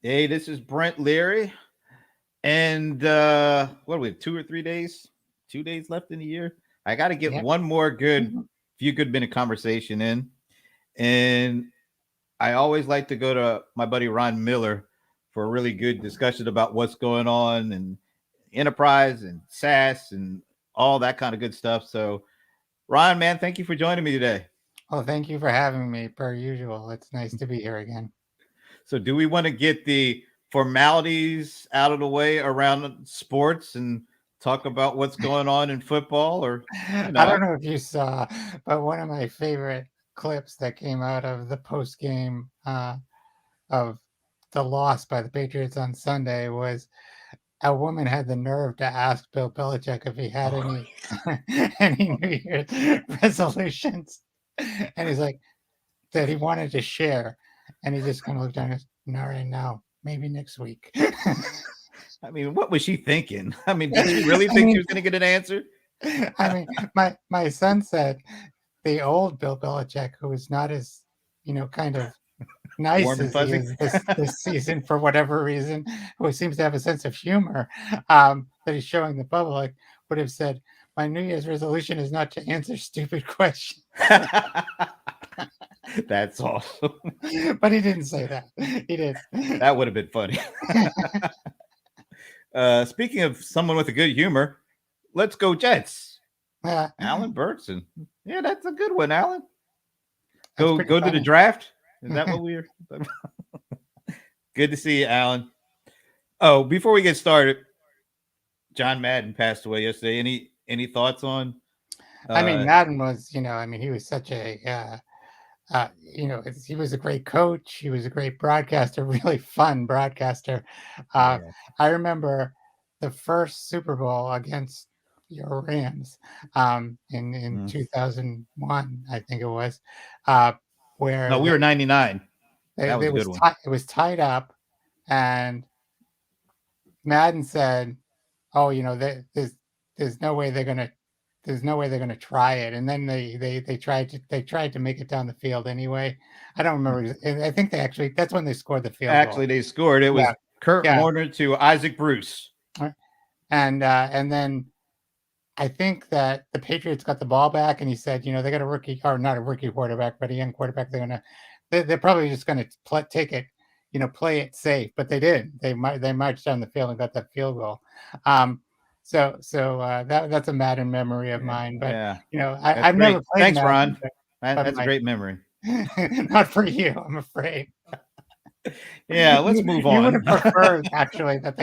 Hey, this is Brent Leary. And what do we have, 2 or 3 days? 2 days left in the year. I got to get Yeah. one more Mhm. few good minute conversation in. And I always like to go to my buddy Ron Miller for a really good discussion about what's going on and enterprise and SaaS and all that kind of good stuff. So, Ron, man, thank you for joining me today. Well, thank you for having me, per usual. It's nice to be here again. So, do we want to get the formalities out of the way around sports and talk about what's going on in football, or you I don't know? know if you saw, but one of my favorite clips that came out of the post game of the loss by the Patriots on Sunday was a woman had the nerve to ask Bill Belichick if he had Oh, any any New Year's resolutions, and he's like that he wanted to share, and he just kind of looked down and goes, "Not right now, maybe next week." I mean, what was she thinking? I mean, did she really I think she mean, was going to get an answer? I mean, my son said the old Bill Belichick, who is not as, kind of nice Warm and as he fuzzy. is this season for whatever reason, who seems to have a sense of humor, that he's showing the public, would have said, "My New Year's resolution is not to answer stupid questions." That's awesome. But he didn't say that. He did. That would have been funny. Speaking of someone with a good humor, let's go Jets. Uh, Alan Burtson. Yeah, that's a good one, Alan. that's Go pretty go to the funny. draft. Is that what we're? Good to see you, Alan. Oh, before we get started, John Madden passed away yesterday. Any thoughts on? I mean, Uh, Madden was, he was such a he was a great coach. He was a great broadcaster, really fun broadcaster. Uh, yeah. I remember the first Super Bowl against your Rams in Mm. 2001, I think it was, uh, No, where we were 99. That was a good one. it was tied up, and Madden said, "Oh, there's no way they're gonna try it." And then they tried to make it down the field anyway. I don't remember. I think that's when they scored the field goal. Actually, they scored. It Yeah, was Kurt yeah. Warner to Isaac Bruce. And then I think that the Patriots got the ball back, and he said, they got a rookie, or not a rookie quarterback, but a young quarterback. They're probably just gonna take it, play it safe. But they did. They marched down the field and got that field goal. Um, so that's a Madden memory of Yeah, mine. But yeah, that's I've never great. played Thanks, Madden, Ron. That, but that's a my great memory. not for you, I'm afraid. Yeah, let's move You would on. have preferred actually that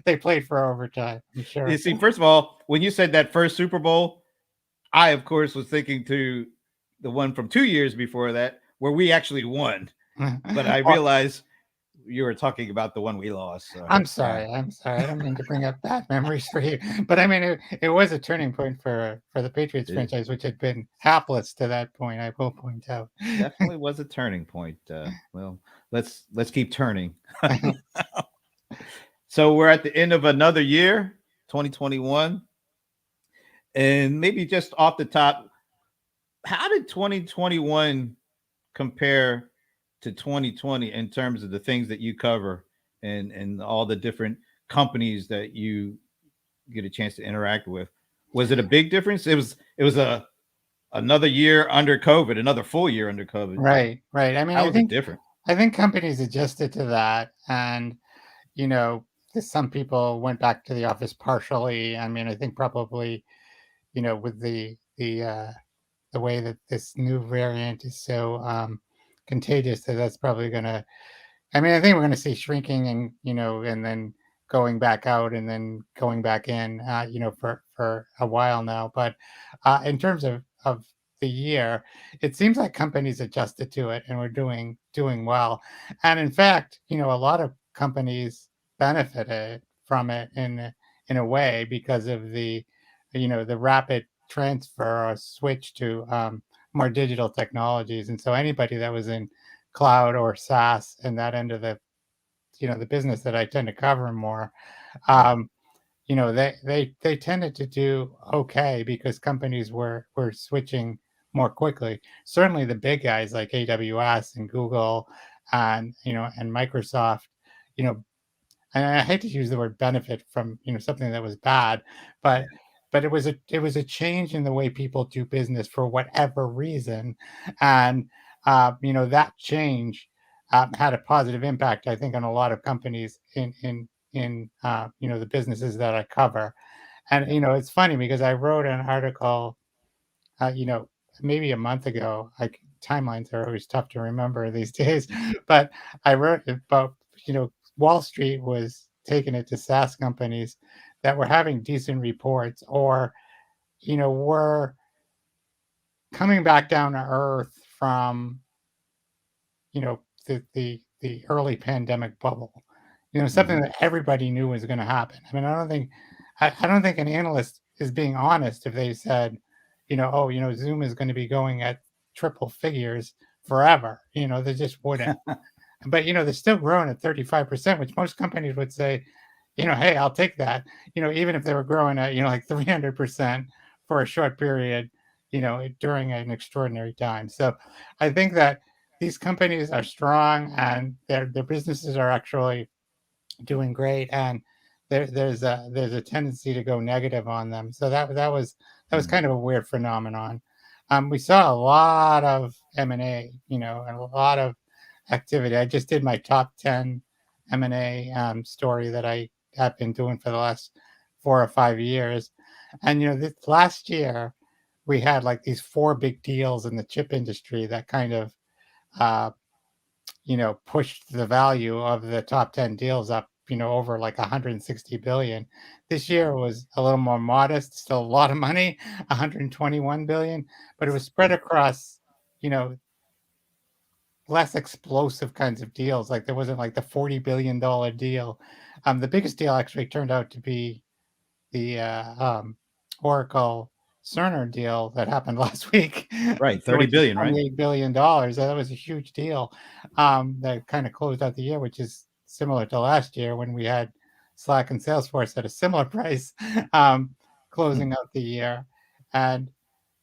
they played for overtime. I'm You sure. see, first of all, when you said that first Super Bowl, I of course was thinking to the one from 2 years before that, where we actually won. But I Or realized you were talking about the one we lost. So I'm yeah, sorry. I'm sorry. I don't mean to bring up bad memories for you, but I mean it was a turning point for the Patriots it franchise, which had been hapless to that point. I will point out. definitely was a turning point. Well, let's keep turning. So we're at the end of another year, 2021, and maybe just off the top, how did 2021 compare to 2020 in terms of the things that you cover and all the different companies that you get a chance to interact with? Was it a big difference? It was a another year under COVID, another full year under COVID. Right, right. I mean, How was it different? I think companies adjusted to that, and you know, some people went back to the office partially. I mean, I think probably with the way that this new variant is so contagious, that's probably going to. I mean, I think we're going to see shrinking, and and then going back out, and then going back in, for a while now. But in terms of the year, it seems like companies adjusted to it and we're doing well. And in fact, a lot of companies benefited from it in a way because of the rapid transfer or switch to more digital technologies. And so anybody that was in cloud or SaaS and that end of the business that I tend to cover more, Right. um, they tended to do okay because companies were switching more quickly. Certainly the big guys like AWS and Google and and Microsoft, you know, and I hate to use the word benefit from, something that was bad, but Yeah. it was a change in the way people do business for whatever reason, and that change had a positive impact, I think, on a lot of companies in the businesses that I cover. And Yeah. it's funny because I wrote an article, uh, you know, maybe a month ago. Timelines are always tough to remember these days, but I wrote about, Wall Street was taking it to SaaS companies that were having decent reports, or, were coming back down to earth from, you know, the early pandemic bubble. Something Hmm. that everybody knew was going to happen. I mean, I don't think an analyst is being honest if they said, oh, Zoom is going to be going at triple figures forever. They just wouldn't. But they're still growing at 35%, which most companies would say, hey, I'll take that. Even if they were growing at like 300% for a short period, during an extraordinary time. So I think that these companies are strong, and their businesses are actually doing great, and there's a tendency to go negative on them. So that was kind of a weird phenomenon. We saw a lot of M&A, and a lot of activity. I just did my top 10 M&A story that I have been doing for the last 4 or 5 years. And this last year we had like these four big deals in the chip industry that kind of uh, pushed the value of the top 10 deals up, over like 160 billion. This year was a little more modest, still a lot of money, 121 billion, but it was spread across, you know, less explosive kinds of deals. Like there wasn't like the $40 billion deal. The biggest deal actually turned out to be the Oracle Cerner deal that happened last week, Right. 30 which is billion, right? $28 billion. That was a huge deal that kind of closed out the year, which is similar to last year when we had Slack and Salesforce at a similar price um, Hmm. closing out the year. And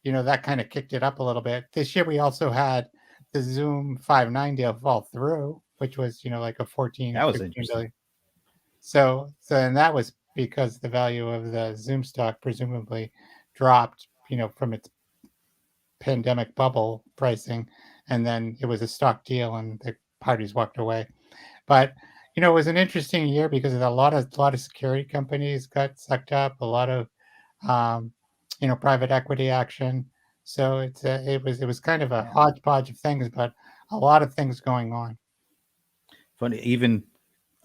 that kind of kicked it up a little bit. This year we also had the Zoom 5.9 deal fall through, which was, like a 14 or That was 15 interesting. billion. And that was because the value of the Zoom stock presumably dropped, from its pandemic bubble pricing, and then it was a stock deal, and the parties walked away. But it was an interesting year because a lot of security companies got sucked up, a lot of um, private equity action. So it was kind of a Yeah. hodgepodge of things, but a lot of things going on. Funny. Even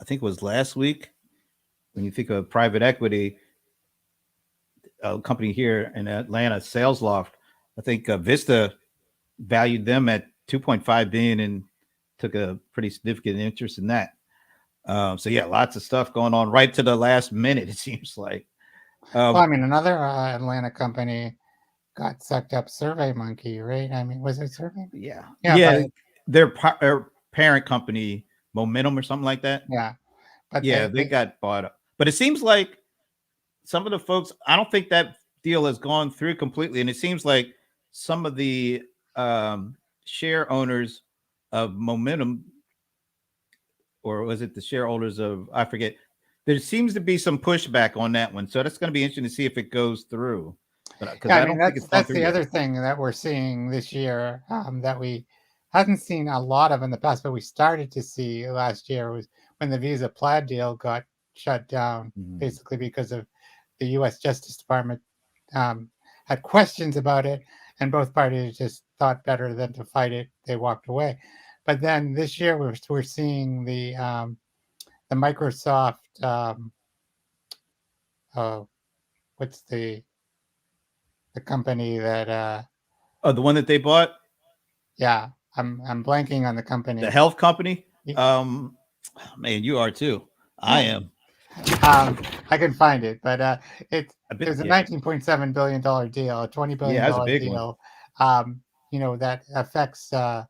I think it was last week when you think of private equity, a company here in Atlanta, Salesloft. I think Vista valued them at 2.5 billion and took a pretty significant interest in that. So yeah, lots of stuff going on right to the last minute. It seems like. Well, Um, I mean, another Atlanta company got sucked up, Survey Monkey, right? I mean, was it Survey? yeah, Yeah, yeah. but Their parent company, Momentum or something like that. yeah, but Yeah, they they got bought up. But it seems like some of the folks, I don't think that deal has gone through completely. And it seems like some of the um, share owners of Momentum, or was it the shareholders of, I forget, there seems to be some pushback on that one. So that's going to be interesting to see if it goes through. But because Yeah, I I mean don't think it's that's gone that's through the yet. other thing that we're seeing this year, that we hadn't seen a lot of in the past, but we started to see last year was when the Visa Plaid deal got shut down, Mhm. basically because of the U.S. Justice Department um, had questions about it, and both parties just thought better than to fight it. They walked away. But then this year we're seeing the Microsoft. Uh, what's the company that? Oh, the one that they bought, Yeah, I'm blanking on the the company. health company. Y- Um, Man, you are too. I Yeah, am. um, I can find it, but it A it bit. was a Yeah. $19.7 billion deal, a twenty Yeah, billion that's a dollar big one. deal. That affects uh,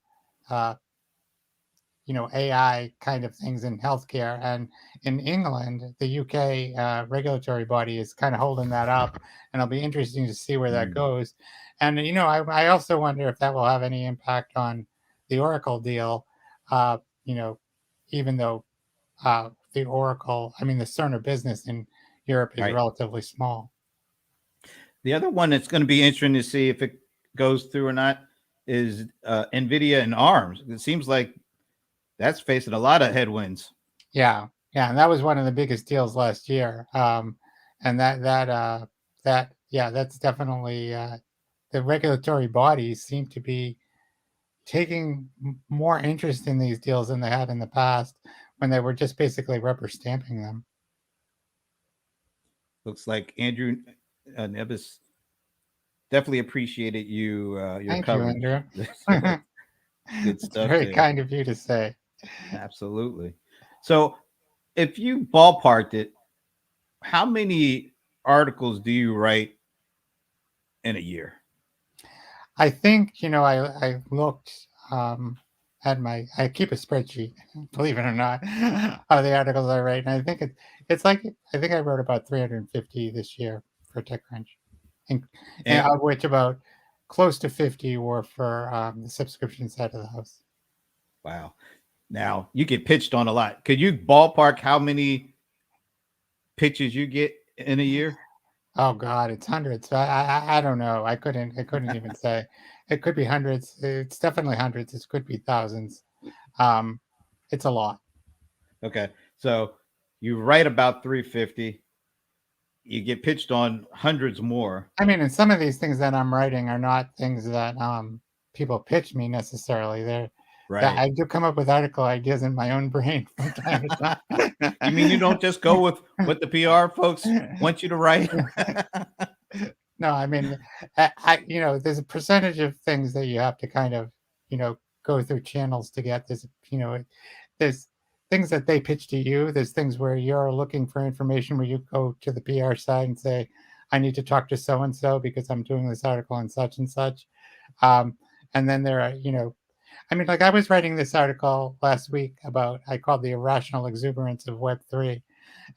AI kind of things in healthcare. And in England, the UK regulatory body is kind of holding that up, and it'll be interesting to see where that Mm. goes. And I also wonder if that will have any impact on the Oracle deal. Uh, you know, even though the Oracle, I mean, the Cerner business in Europe is Right. relatively small. The other one that's going to be interesting to see if it goes through or not is Nvidia and ARMS. It seems like that's facing a lot of headwinds. Yeah, yeah, and that was one of the biggest deals last year. And that's definitely the regulatory bodies seem to be taking more interest in these deals than they had in the past when they were just basically rubber stamping them. Looks like Andrew Nevis definitely appreciated your Thank you, coverage. Andrew. So good It's stuff very there. kind of you to say. Absolutely. So if you ballparked it, how many articles do you write in a year? I think, I looked at I keep a spreadsheet, believe it or not, of the articles I write. And I think it's like, I think I wrote about 350 this year for TechCrunch, and, and And of which about close to 50 were for the subscription side of the house. wow. Now you get pitched on a lot. Could you ballpark how many pitches you get in a year? Oh God, it's hundreds. I don't know. I couldn't even say. It could be hundreds. It's definitely hundreds. It could be thousands. Um, it's a lot. Okay. So you write about 350, you get pitched on hundreds more. I mean, and some of these things that I'm writing are not things that people pitch me necessarily. They're that Right. I do come up with article ideas in my own brain from time to You mean you don't just go with what the PR folks time. want you to write? No, I mean, there's a percentage of things that you have to kind of, go through channels to get this. There's things that they pitch to you. There's things where you're looking for information where you go to the PR side and say, I need to talk to so and so because I'm doing this article on such and such. Um, and then there are, I mean, like I was writing this article last week about, I called the irrational exuberance of Web3.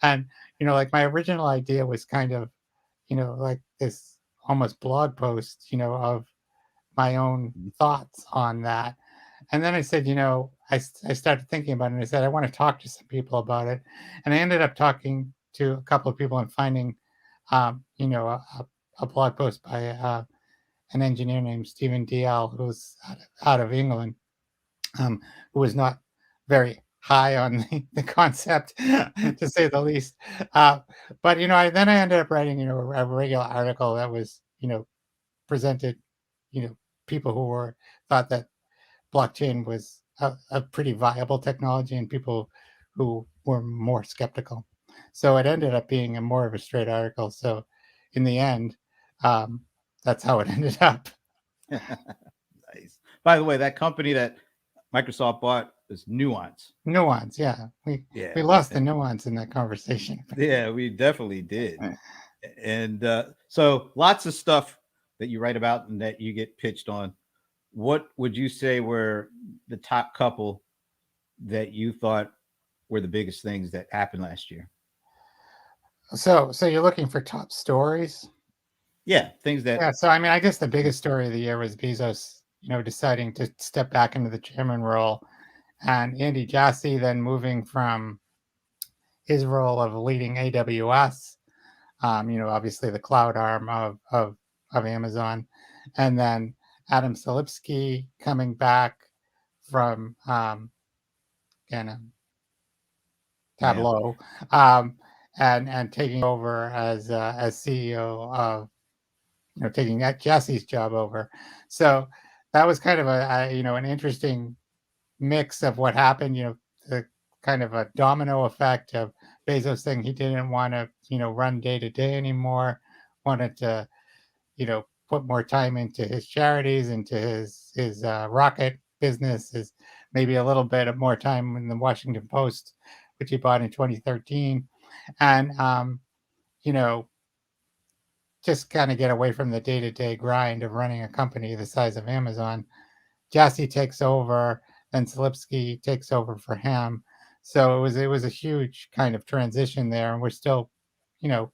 And, like my original idea was kind of, like this almost blog post, of my own thoughts on that. And then I said, I started thinking about it and I said, I want to talk to some people about it. And I ended up talking to a couple of people and finding, a blog post by an engineer named Stephen DL, who's out of England, um, who was not very high on the concept, to say the least. Uh, but, then I ended up writing, a regular article that was, presented, you know, people who were thought that blockchain was a pretty viable technology and people who were more skeptical. So it ended up being a more of a straight article. So in the end, um, that's how it ended up. Nice. By the way, that company that Microsoft bought is Nuance. Nuance, yeah. We Yeah. lost the nuance in that conversation. Yeah, we definitely did. And so lots of stuff that you write about and that you get pitched on. What would you say were the top couple that you thought were the biggest things that happened last year? So you're looking for top stories? Yeah, things that Yeah. So I mean, I guess the biggest story of the year was Bezos, deciding to step back into the chairman role, and Andy Jassy then moving from his role of leading AWS, obviously the cloud arm of Amazon, and then Adam Silipsky coming back from kind of yeah. Tableau, um, and taking over as CEO of, taking that Jesse's job over. So that was kind of an interesting mix of what happened. The kind of a domino effect of Bezos saying he didn't want to, run day to day anymore, wanted to, put more time into his charities, into his rocket business, his maybe a little bit of more time in the Washington Post, which he bought in 2013, and you know, just kind of get away from the day to day grind of running a company the size of Amazon. Jassy takes over, then Slipsky takes over for him. So it was a huge kind of transition there, and we're still, you know,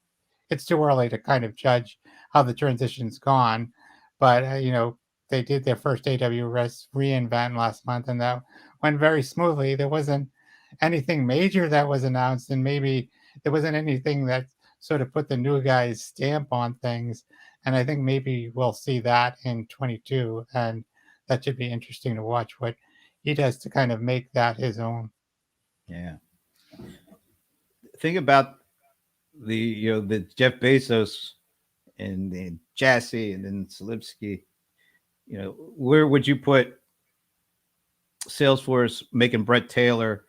it's too early to kind of judge how the transition's gone, but they did their first AWS reinvent last month, and that went very smoothly. There wasn't anything major that was announced, and maybe there wasn't anything that sort of put the new guy's stamp on things. And I think maybe we'll see that in 22, and that should be interesting to watch what he does to kind of make that his own. Yeah. Think about the Jeff Bezos and then Jassy and then Salipsky. Where would you put Salesforce making Brett Taylor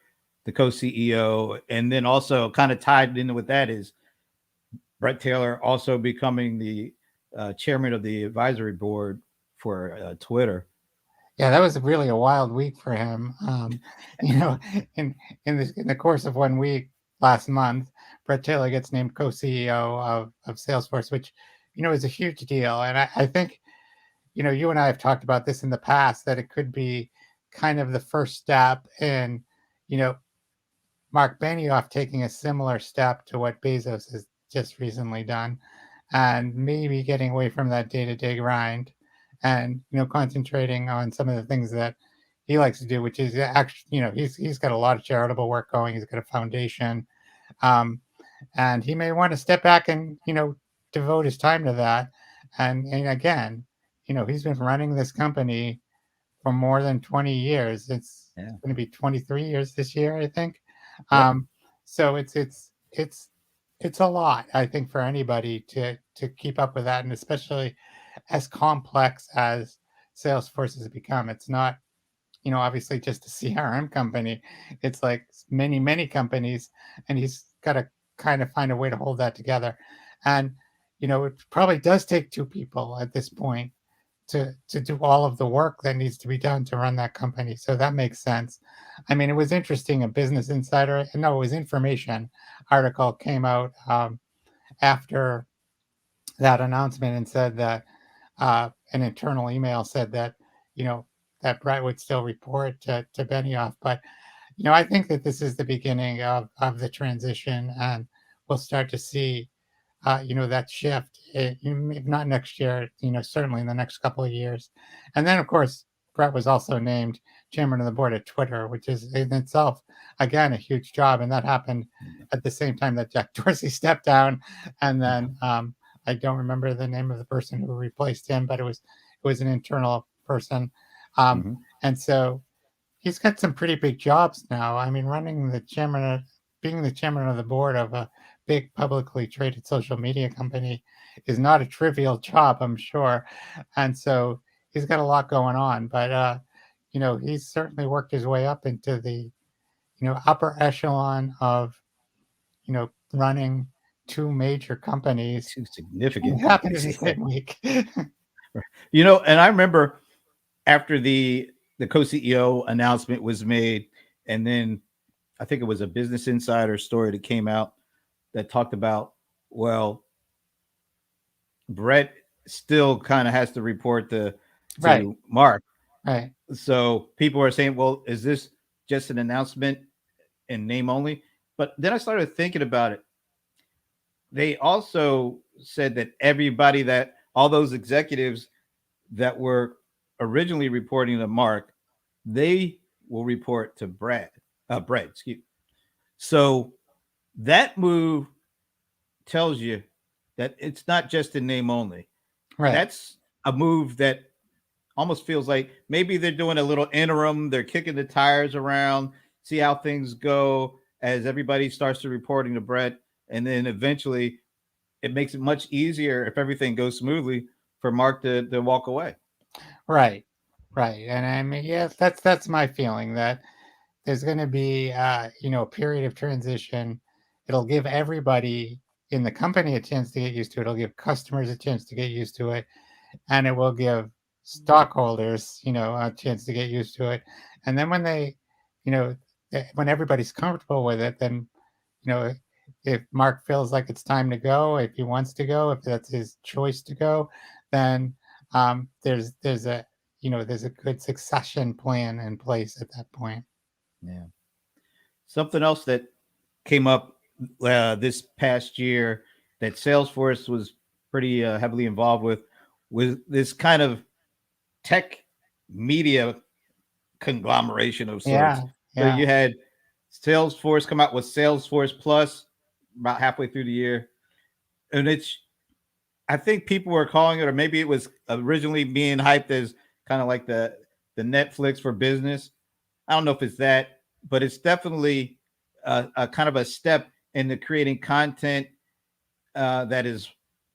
the co-CEO, and then also kind of tied in with that is Brett Taylor also becoming the chairman of the advisory board for Twitter. Yeah, that was really a wild week for him. You know, in in the course of 1 week last month, Brett Taylor gets named co-CEO of Salesforce, which is a huge deal. And I think you and I have talked about this in the past, that it could be kind of the first step in you know Mark Benioff taking a similar step to what Bezos has just recently done, and maybe getting away from that day-to-day grind, and concentrating on some of the things that he likes to do, which is actually, he's got a lot of charitable work going. He's got a foundation, um, and he may want to step back and devote his time to that. And again, he's been running this company for more than 20 years. It's Yeah. going to be 23 years this year, I think. Yep. Um, so it's a lot, I think, for anybody to keep up with that, and especially as complex as Salesforce has become. It's not, obviously just a CRM company. It's like many companies, and he's got to kind of find a way to hold that together. And it probably does take two people at this point to do all of the work that needs to be done to run that company. So that makes sense. I mean, it was interesting. A Business Insider, no, it was Information article came out after that announcement, and said that an internal email said that you know that Brett would still report to Benioff. But I think that this is the beginning of the transition, and we'll start to see that shift, if not next year, certainly in the next couple of years. And then, of course, Brett was also named chairman of the board at Twitter, which is in itself, again, a huge job. And that happened at the same time that Jack Dorsey stepped down. And then I don't remember the name of the person who replaced him, but it was an internal person. Um, Mm-hmm. and so he's got some pretty big jobs now. I mean, being the chairman of the board of a big publicly traded social media company is not a trivial job, I'm sure. And so he's got a lot going on. But he's certainly worked his way up into the upper echelon of running two major companies. Two And significant it happened in companies. the Yeah. same week. And I remember after the co-CEO announcement was made, and then I think it was a Business Insider story that came out that talked about, well, Brett still kind of has to report Right, to Mark. right, So people are saying, well, is this just an announcement in name only? But then I started thinking about it. They also said that all those executives that were originally reporting to Mark, they will report to Brett, excuse me. So that move tells you that it's not just in name only. right. That's a move that almost feels like maybe they're doing a little interim. They're kicking the tires around, see how things go as everybody starts to reporting to Brett. And then eventually it makes it much easier if everything goes smoothly for Mark to walk away. Right, right. And I mean, yes, that's my feeling, that there's going to be a period of transition. It'll give everybody in the company a chance to get used to it. It'll give customers a chance to get used to it, and it will give stockholders, a chance to get used to it. And then you know, when everybody's comfortable with it, then you know, if Mark feels like it's time to go, if he wants to go, if that's his choice to go, then there's a good succession plan in place at that point. Yeah. Something else that came up this past year that Salesforce was pretty heavily involved with was this kind of tech media conglomeration of sorts. Yeah, So yeah, you had Salesforce come out with Salesforce Plus about halfway through the year, and it's I think people were calling it, or maybe it was originally being hyped as kind of like the Netflix for business. I don't know if it's that, but it's definitely a kind of a step into creating content that is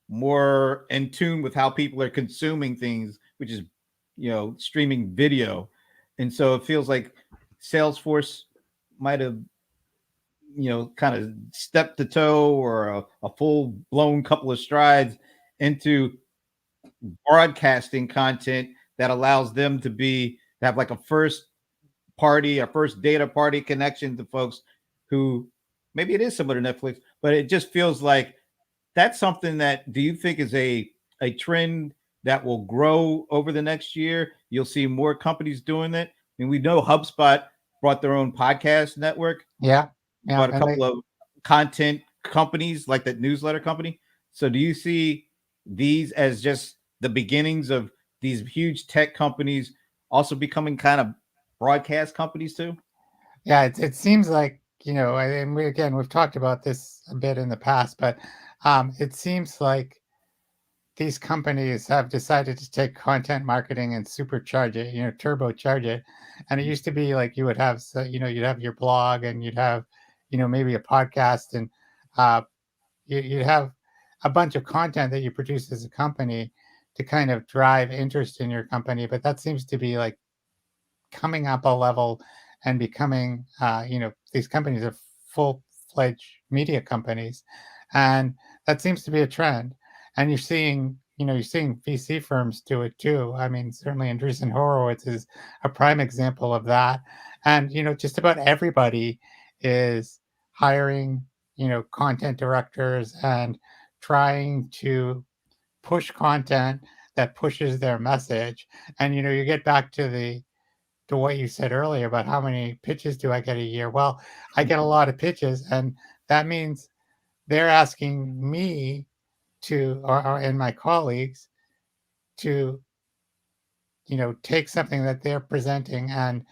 more in tune with how people are consuming things, which is streaming video, and so it feels like Salesforce might have kind of stepped the toe or a full blown couple of strides into broadcasting content that allows them to have like a first party, a first data party connection to folks who maybe it is similar to Netflix, but it just feels like that's something that do you think is a trend that will grow over the next year? You'll see more companies doing it. I mean, we know HubSpot brought their own podcast network, Yeah, yeah, brought a and couple of content companies like that newsletter company. So do you see these as just the beginnings of these huge tech companies also becoming kind of broadcast companies too? yeah, it seems like, and we've talked about this a bit in the past, but it seems like these companies have decided to take content marketing and supercharge it, turbocharge it. And it used to be like you would have, you'd have your blog and you'd have, maybe a podcast, and uh, you'd have a bunch of content that you produce as a company to kind of drive interest in your company. But that seems to be like coming up a level and becoming, these companies are full-fledged media companies, and that seems to be a trend. And you're seeing VC firms do it too. I mean, certainly Andreessen Horowitz is a prime example of that. And just about everybody is hiring, content directors and trying to push content that pushes their message. And you get back to what you said earlier about how many pitches do I get a year? Well, I get a lot of pitches, and that means they're asking me and my colleagues to, take something that they're presenting and,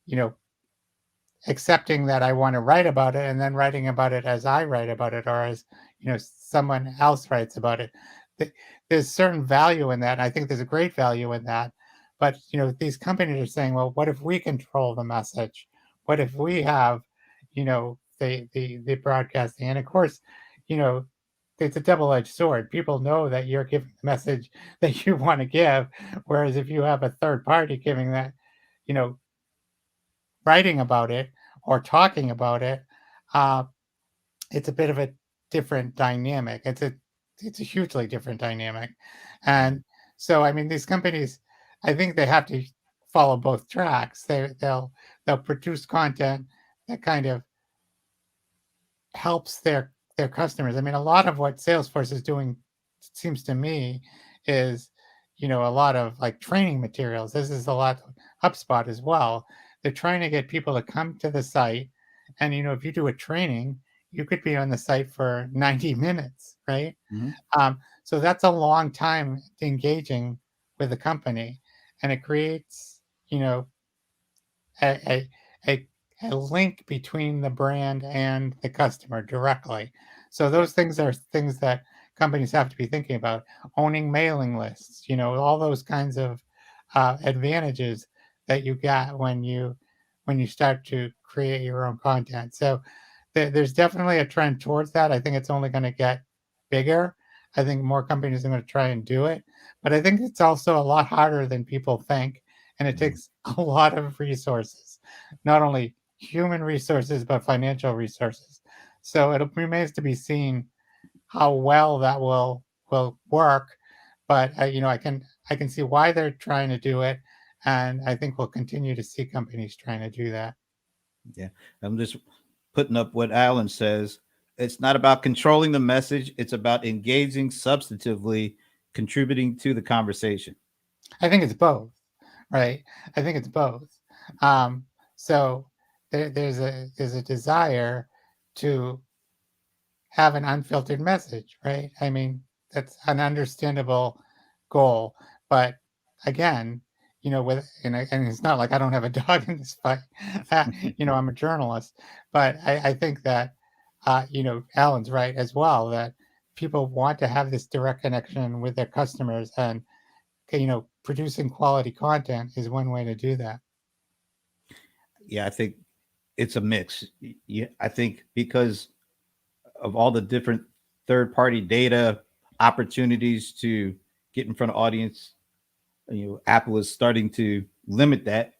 you know, accepting that I want to write about it and then writing about it as I write about it or as, someone else writes about it. There's certain value in that. And I think there's a great value in that. But, these companies are saying, well, what if we control the message? What if we have, the broadcasting? And of course, you know, it's a double-edged sword. People know that you're giving the message that you want to give. Whereas if you have a third party giving that, you know, writing about it or talking about it, uh, it's a bit of a different dynamic. It's a hugely different dynamic, and so I mean these companies, I think they have to follow both tracks. They'll produce content that kind of helps their customers. I mean, a lot of what Salesforce is doing seems to me is, a lot of like training materials. This is a lot of HubSpot as well. They're trying to get people to come to the site, and if you do a training, you could be on the site for 90 minutes, right? Mhm. So that's a long time engaging with the company, and it creates, you know, a, a, a link between the brand and the customer directly. So Yeah. those things are things that companies have to be thinking about. Owning mailing lists, all those kinds of advantages that you get when you start to create your own content. So there's definitely a trend towards that. I think it's only going to get bigger. I think more companies are going to try and do it, but I think it's also a lot harder than people think, and it Mhm. takes a lot of resources, not only human resources but financial resources. So it remains to be seen how well that will work. But I can see why they're trying to do it, and I think we'll continue to see companies trying to do that. Yeah. I'm just putting up what Alan says. It's not about controlling the message, it's about engaging substantively, contributing to the conversation. I think it's both, right? I think it's both. Um, so there's a desire to have an unfiltered message, right? I mean, that's an understandable goal, but again, and it's not like I don't have a dog in this fight. I'm a journalist, but I think that, Alan's right as well, that people want to have this direct connection with their customers, and, producing quality content is one way to do that. Yeah, I think it's a mix. Yeah, I think because of all the different third party data opportunities to get in front of audience, Apple is starting to limit that,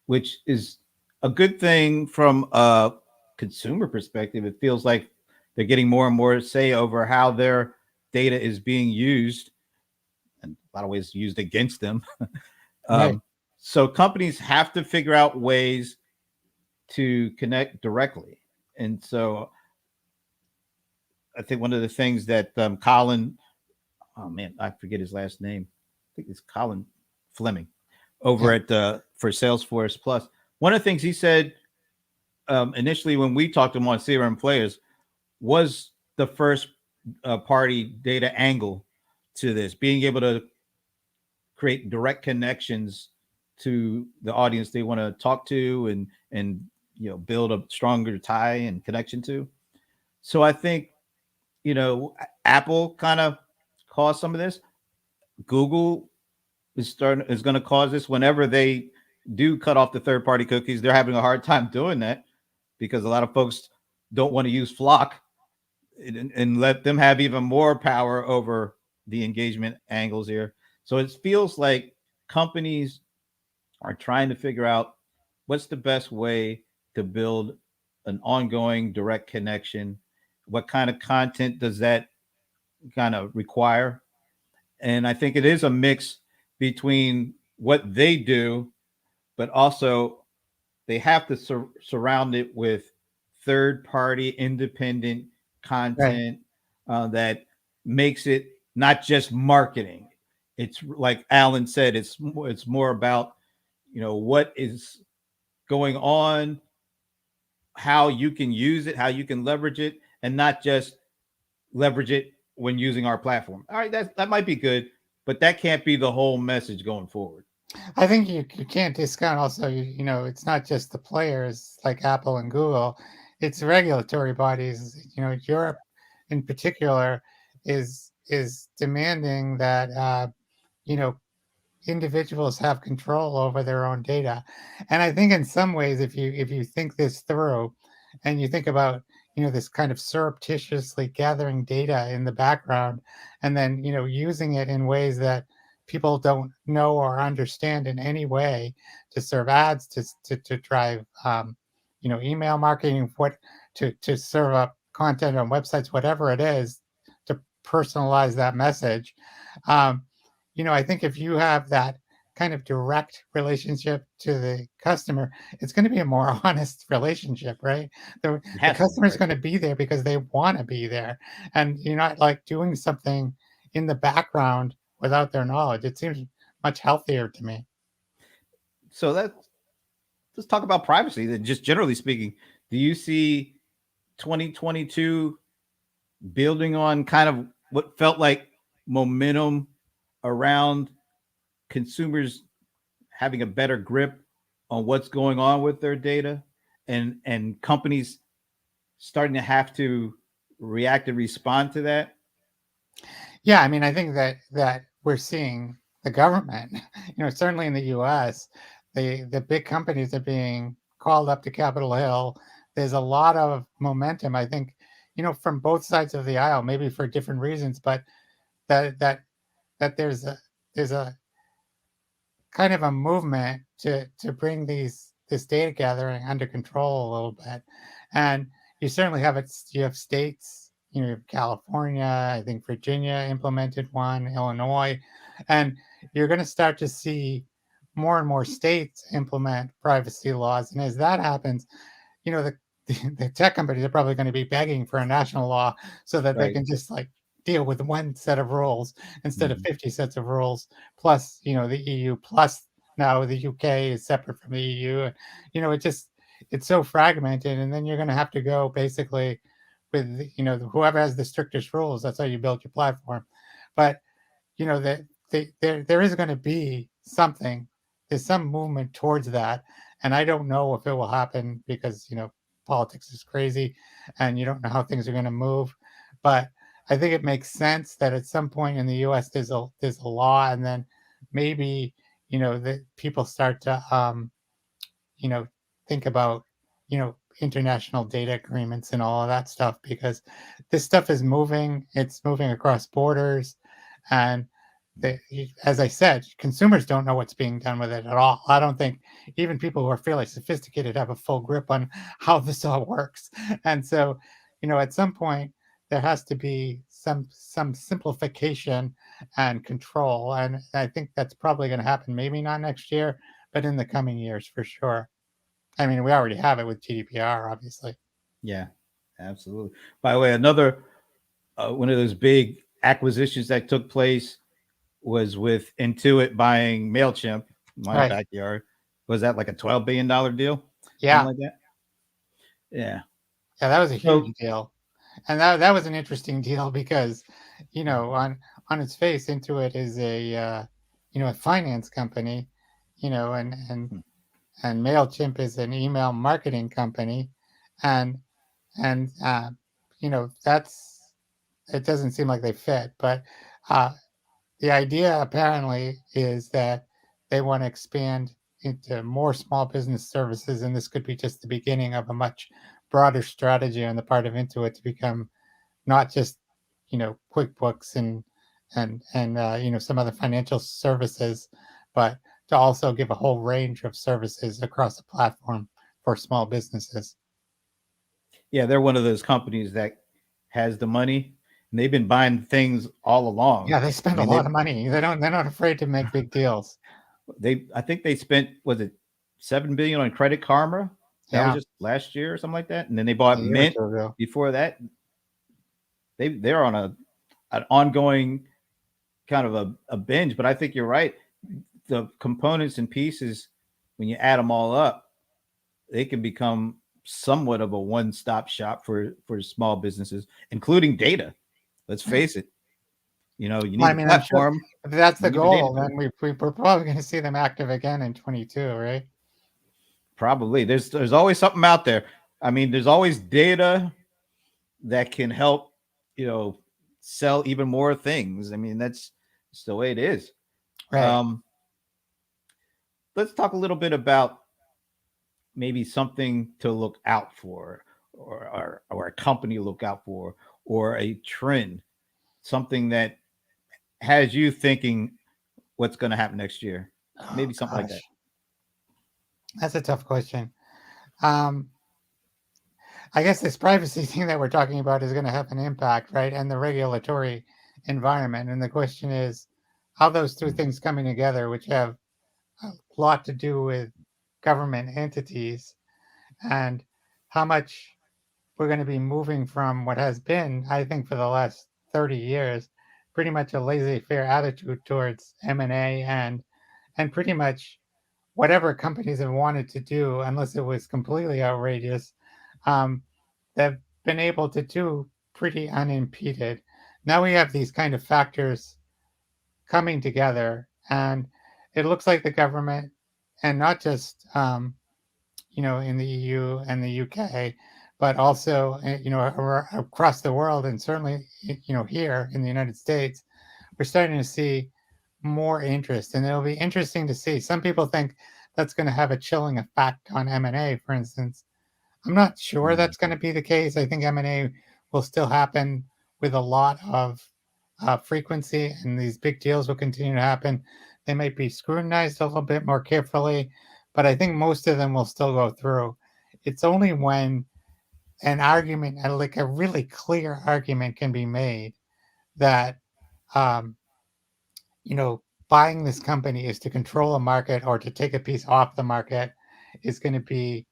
which is a good thing from a consumer perspective. It feels like they're getting more and more say over how their data is being used, and a lot of ways used against them. Right. um, so companies have to figure out ways to connect directly. And so I think one of the things that Colin, oh man, I forget his last name. I think it's Colin Fleming over Yeah. at for Salesforce Plus. One of the things he said initially when we talked to him on CRM Players was the first party data angle to this, being able to create direct connections to the audience they want to talk to and build a stronger tie and connection to. So I think Apple kind of caused some of this. Google is going to cause this whenever they do cut off the third party cookies. They're having a hard time doing that because a lot of folks don't want to use Flock and let them have even more power over the engagement angles here. So it feels like companies are trying to figure out what's the best way to build an ongoing direct connection. What kind of content does that kind of require? And I think it is a mix between what they do, but also they have to surround it with third party independent Right. content that makes it not just marketing. It's like Alan said, it's more about what is going on, how you can use it, how you can leverage it, and not just leverage it when using our platform. All right, that might be good, but that can't be the whole message going forward. I think you can't discount also, it's not just the players like Apple and Google, it's regulatory bodies. Europe in particular is demanding that, you know, individuals have control over their own data. And I think in some ways, if you think this through, and you think about, this kind of surreptitiously gathering data in the background, and then, using it in ways that people don't know or understand in any way, to serve ads, to drive, email marketing, to serve up content on websites, whatever it is, to personalize that message. um, I think if you have that kind of direct relationship to the customer, it's going to be a more honest relationship, right? It The has to be, customer is right? going to be there because they want to be there, and you're not like doing something in the background without their knowledge. It seems much healthier to me. So let's talk about privacy. Just generally speaking, do you see 2022 building on kind of what felt like momentum around consumers having a better grip on what's going on with their data, and companies starting to have to react and respond to that? Yeah, I mean, I think that we're seeing the government, certainly in the U.S., the big companies are being called up to Capitol Hill. There's a lot of momentum, I think, from both sides of the aisle, maybe for different reasons, but that that that there's a kind of a movement to bring this data gathering under control a little bit. And you certainly have it. You have states, you have California, I think Virginia implemented one, Illinois, and you're going to start to see more and more states implement privacy laws. And as that happens, the tech companies are probably going to be begging for a national law so that they Right. can just like deal with one set of rules instead of Mhm. 50 sets of rules, plus, the EU, plus now the UK is separate from the EU. And, it's so fragmented. And then you're going to have to go basically with, whoever has the strictest rules. That's how you build your platform. But, that there is going to be something. there's some movement towards that, and I don't know if it will happen because politics is crazy, and you don't know how things are going to move. But I think it makes sense that at some point in the U.S. there's a law, and then maybe the people start to you know, think about, international data agreements and all of that stuff because this stuff is moving. It's moving across borders. And as I said, consumers don't know what's being done with it at all. I don't think even people who are fairly sophisticated have a full grip on how this all works. And so, at some point, there has to be some simplification and control. And I think that's probably going to happen. Maybe not next year, but in the coming years for sure. I mean, we already have it with GDPR, obviously. Yeah, absolutely. By the way, another one of those big acquisitions that took place was with Intuit buying Mailchimp, my Right. backyard. Was that like a $12 billion deal, something Yeah. like that? Yeah. Yeah, that was a huge So deal. And that was an interesting deal because, on its face, Intuit is a finance company, and Mailchimp is an email marketing company, and and that's it doesn't seem like they fit, but uh, the idea apparently is that they want to expand into more small business services, and this could be just the beginning of a much broader strategy on the part of Intuit to become not just QuickBooks and some other financial services, but to also give a whole range of services across the platform for small businesses. yeah, they're one of those companies that has the money, and they've been buying things all along. Yeah, they I spend a mean, lot of money. They're not afraid to make big deals. I think they spent, was it 7 billion on Credit Karma? That was Yeah, just last year or something like that. And then they a bought year or Mint two ago. before that. They're on an ongoing kind of a binge. But I think you're right. The components and pieces, when you add them all up, they can become somewhat of a one-stop shop for small businesses, including data. Let's face it. You Well, need I a mean, I'm sure platform. if that's You the need the data goal, too. then we're probably going to see them active again in 22, right? Probably. There's always something out there. I mean, there's always data that can help, you know, sell even more things. I mean, that's the way it is. Right. Um, let's talk a little bit about maybe something to look out for, or a company to look out for, or a trend, something that has you thinking what's going to happen next year. Oh Maybe something like that. gosh, that's a tough question. Um, I guess this privacy thing that we're talking about is going to have an impact, right? And the regulatory environment. And the question is how those two things coming together, which have a lot to do with government entities, and how much we're going to be moving from what has been, I think, for the last 30 years, pretty much a laissez-faire attitude towards M&A and pretty much whatever companies have wanted to do, unless it was completely outrageous, um, they've been able to do pretty unimpeded. Now we have these kind of factors coming together, and it looks like the government, and not just in the EU and the UK, but also across the world, and certainly here in the United States, we're starting to see more interest, and it'll be interesting to see. Some people think that's going to have a chilling effect on M&A, for instance. I'm not sure Mhm. that's going to be the case. I think M&A will still happen with a lot of frequency, and these big deals will continue to happen. They might be scrutinized a little bit more carefully, but I think most of them will still go through. It's only when an argument, like a really clear argument, can be made that um, you know, buying this company is to control a market or to take a piece off the market is going to be,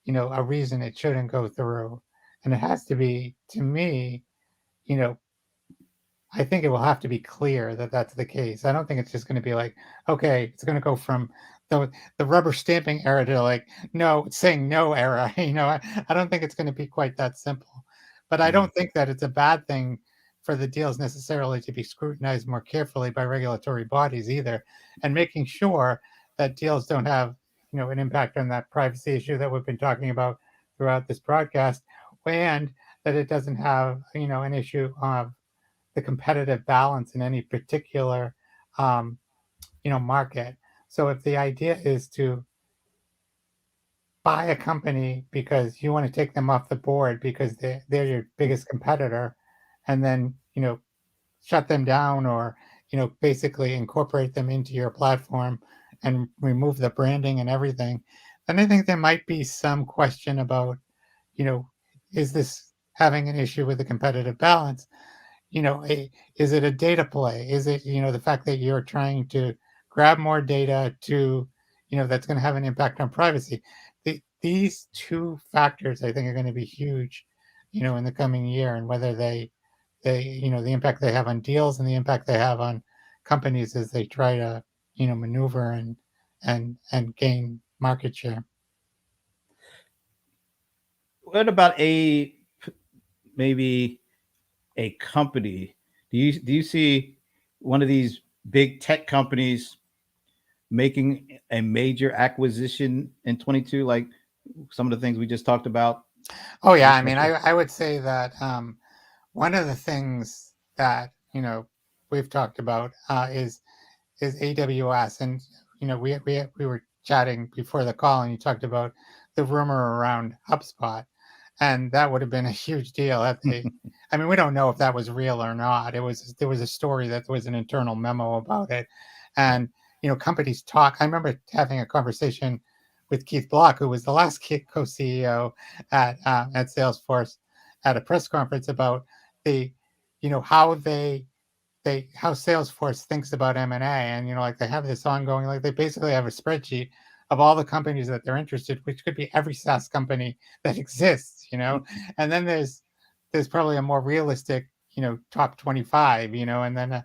a reason it shouldn't go through. And it has to be, to me, you know, I think it will have to be clear that that's the case. I don't think it's just going to be like, okay, it's going to go from the rubber stamping era to like, no, it's saying no era. I don't think it's going to be quite that simple. But I Mhm. don't think that it's a bad thing for the deals necessarily to be scrutinized more carefully by regulatory bodies either, and making sure that deals don't have, an impact on that privacy issue that we've been talking about throughout this broadcast, and that it doesn't have, an issue of the competitive balance in any particular, um, market. So if the idea is to buy a company because you want to take them off the board because they're your biggest competitor, and then, shut them down, or, basically incorporate them into your platform and remove the branding and everything, then I think there might be some question about, you know, is this having an issue with the competitive balance? Is it a data play? Is it, the fact that you're trying to grab more data to, that's going to have an impact on privacy? These two factors, I think, are going to be huge, in the coming year, and whether the impact they have on deals and the impact they have on companies as they try to, maneuver and gain market share. What about maybe a company? Do you see one of these big tech companies making a major acquisition in 22, like some of the things we just talked about? Oh yeah, I mean, Especially. I would say that one of the things that we've talked about is AWS, and we were chatting before the call, and you talked about the rumor around HubSpot, and that would have been a huge deal if they. I mean, we don't know if that was real or not. There was a story that there was an internal memo about it, and companies talk. I remember having a conversation with Keith Block, who was the last co-CEO at Salesforce, at a press conference about the, how how Salesforce thinks about M&A, and like they have this ongoing, like they basically have a spreadsheet of all the companies that they're interested, which could be every SaaS company that exists, and then there's probably a more realistic, top 25, and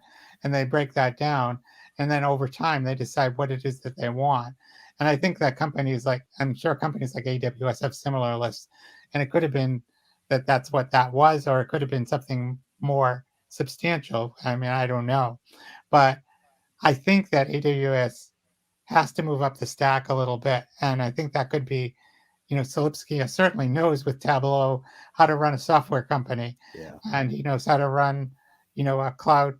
they break that down, and then over time they decide what it is that they want. And I think that companies like, I'm sure companies like AWS have similar lists, and it could have been that that's what that was, or it could have been something more substantial. I mean, I don't know. But I think that AWS has to move up the stack a little bit. And I think that could be, Solipsky certainly knows with Tableau how to run a software company, Yeah. and he knows how to run, a cloud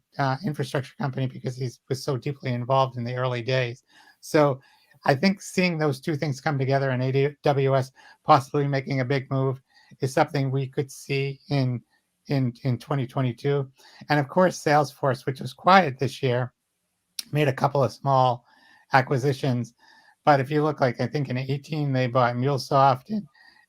infrastructure company because he was so deeply involved in the early days. So I think seeing those two things come together and AWS possibly making a big move is something we could see in 2022. And of course, Salesforce, which was quiet this year, made a couple of small acquisitions. But if you look, like, I think in 18 they bought MuleSoft,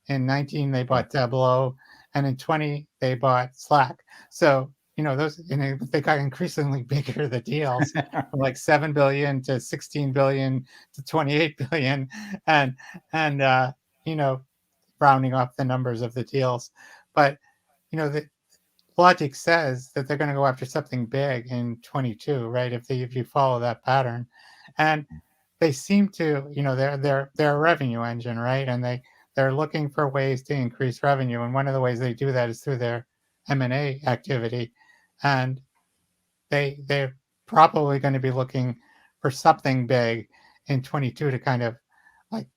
in 19 they Yeah. bought Tableau, and in 20 they bought Slack. So those, they got increasingly bigger, the deals, from like 7 billion to 16 billion to 28 billion, and and you know rounding off the numbers of the deals. But the logic says that they're going to go after something big in 22, right? If you follow that pattern, and they seem to, they're a revenue engine, right? And they're looking for ways to increase revenue, and one of the ways they do that is through their M&A activity, and they're probably going to be looking for something big in 22 to kind of like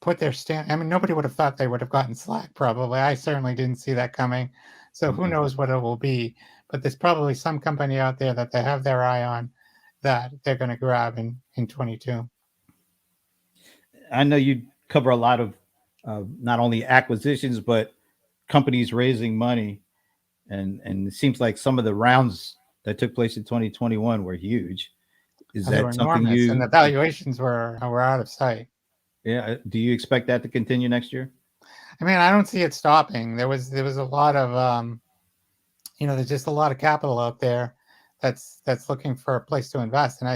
put their stand. I mean, nobody would have thought they would have gotten Slack, probably. I certainly didn't see that coming. So who Mhm. knows what it will be? But there's probably some company out there that they have their eye on that they're going to grab in 22. I know you cover a lot of not only acquisitions but companies raising money, and it seems like some of the rounds that took place in 2021 were huge. Is They were that something enormous, and you? the valuations were out of sight. Yeah. Do you expect that to continue next year? I mean, I don't see it stopping. There was a lot of there's just a lot of capital out there that's looking for a place to invest, and